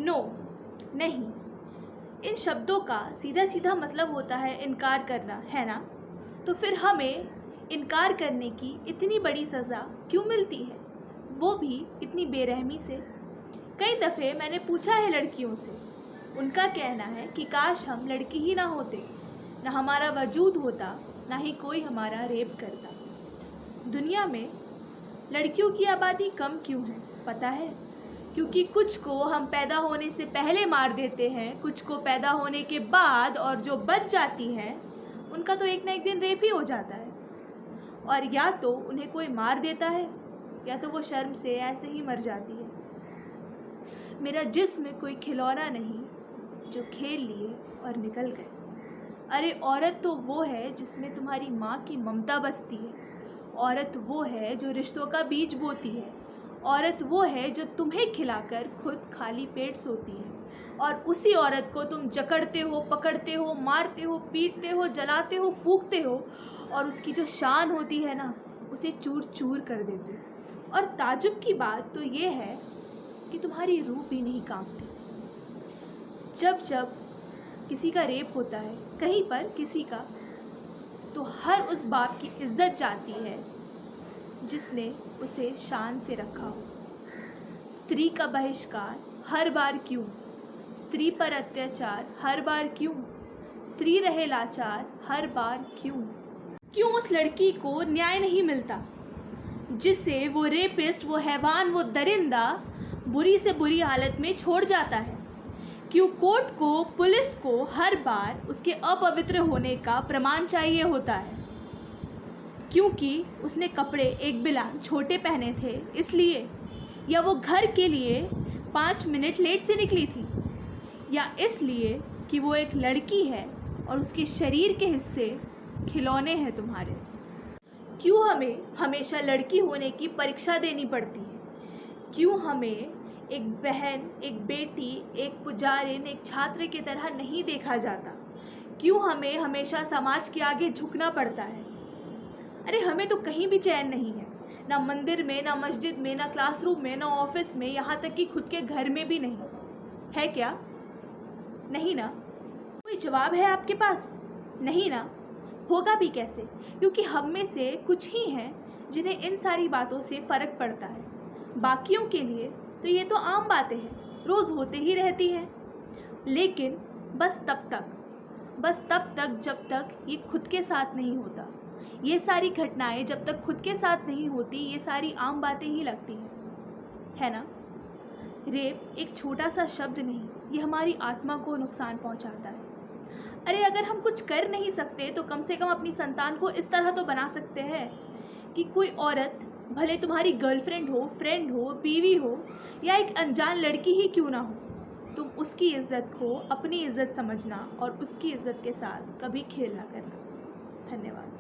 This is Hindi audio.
नो, नहीं, इन शब्दों का सीधा सीधा मतलब होता है इनकार करना, है ना? तो फिर हमें इनकार करने की इतनी बड़ी सज़ा क्यों मिलती है, वो भी इतनी बेरहमी से? कई दफ़े मैंने पूछा है लड़कियों से, उनका कहना है कि काश हम लड़की ही ना होते, ना हमारा वजूद होता, ना ही कोई हमारा रेप करता। दुनिया में लड़कियों की आबादी कम क्यों है पता है? क्योंकि कुछ को हम पैदा होने से पहले मार देते हैं, कुछ को पैदा होने के बाद, और जो बच जाती हैं उनका तो एक ना एक दिन रेप ही हो जाता है। और या तो उन्हें कोई मार देता है या तो वो शर्म से ऐसे ही मर जाती है। मेरा जिस्म कोई खिलौना नहीं जो खेल लिए और निकल गए। अरे औरत तो वो है जिसमें तुम्हारी माँ की ममता बसती है। औरत वो है जो रिश्तों का बीज बोती है। औरत वो है जो तुम्हें खिलाकर खुद खाली पेट सोती है। और उसी औरत को तुम जकड़ते हो, पकड़ते हो, मारते हो, पीटते हो, जलाते हो, फूंकते हो, और उसकी जो शान होती है ना, उसे चूर चूर कर देते हो। और ताजुब की बात तो ये है कि तुम्हारी रूह भी नहीं कांपती। जब जब किसी का रेप होता है कहीं पर किसी का, तो हर उस बाप की इज्जत जाती है जिसने उसे शान से रखा हो। स्त्री का बहिष्कार हर बार क्यों? स्त्री पर अत्याचार हर बार क्यों? स्त्री रहे लाचार हर बार क्यों? क्यों उस लड़की को न्याय नहीं मिलता जिसे वो रेपिस्ट, वो हैवान, वो दरिंदा बुरी से बुरी हालत में छोड़ जाता है? क्यों कोर्ट को, पुलिस को हर बार उसके अपवित्र होने का प्रमाण चाहिए होता है? क्योंकि उसने कपड़े एक बिलान छोटे पहने थे इसलिए, या वो घर के लिए 5 मिनट लेट से निकली थी, या इसलिए कि वो एक लड़की है और उसके शरीर के हिस्से खिलौने हैं तुम्हारे? क्यों हमें हमेशा लड़की होने की परीक्षा देनी पड़ती है? क्यों हमें एक बहन, एक बेटी, एक पुजारिन, एक छात्र की तरह नहीं देखा जाता? क्यों हमें हमेशा समाज के आगे झुकना पड़ता है? अरे हमें तो कहीं भी चैन नहीं है, ना मंदिर में, ना मस्जिद में, ना क्लासरूम में, ना ऑफिस में, यहाँ तक कि खुद के घर में भी नहीं है। क्या नहीं ना? कोई जवाब है आपके पास? नहीं ना? होगा भी कैसे? क्योंकि हम में से कुछ ही हैं जिन्हें इन सारी बातों से फ़र्क पड़ता है। बाकियों के लिए तो ये तो आम बातें हैं, रोज़ होते ही रहती हैं। लेकिन बस तब तक जब तक ये खुद के साथ नहीं होता। ये सारी घटनाएं जब तक खुद के साथ नहीं होती, ये सारी आम बातें ही लगती हैं, है ना? रेप एक छोटा सा शब्द नहीं, ये हमारी आत्मा को नुकसान पहुंचाता है। अरे अगर हम कुछ कर नहीं सकते तो कम से कम अपनी संतान को इस तरह तो बना सकते हैं कि कोई औरत, भले तुम्हारी गर्लफ्रेंड हो, फ्रेंड हो, बीवी हो, या एक अनजान लड़की ही क्यों ना हो, तुम उसकी इज्जत को अपनी इज्जत समझना और उसकी इज्जत के साथ कभी खेल ना करना। धन्यवाद।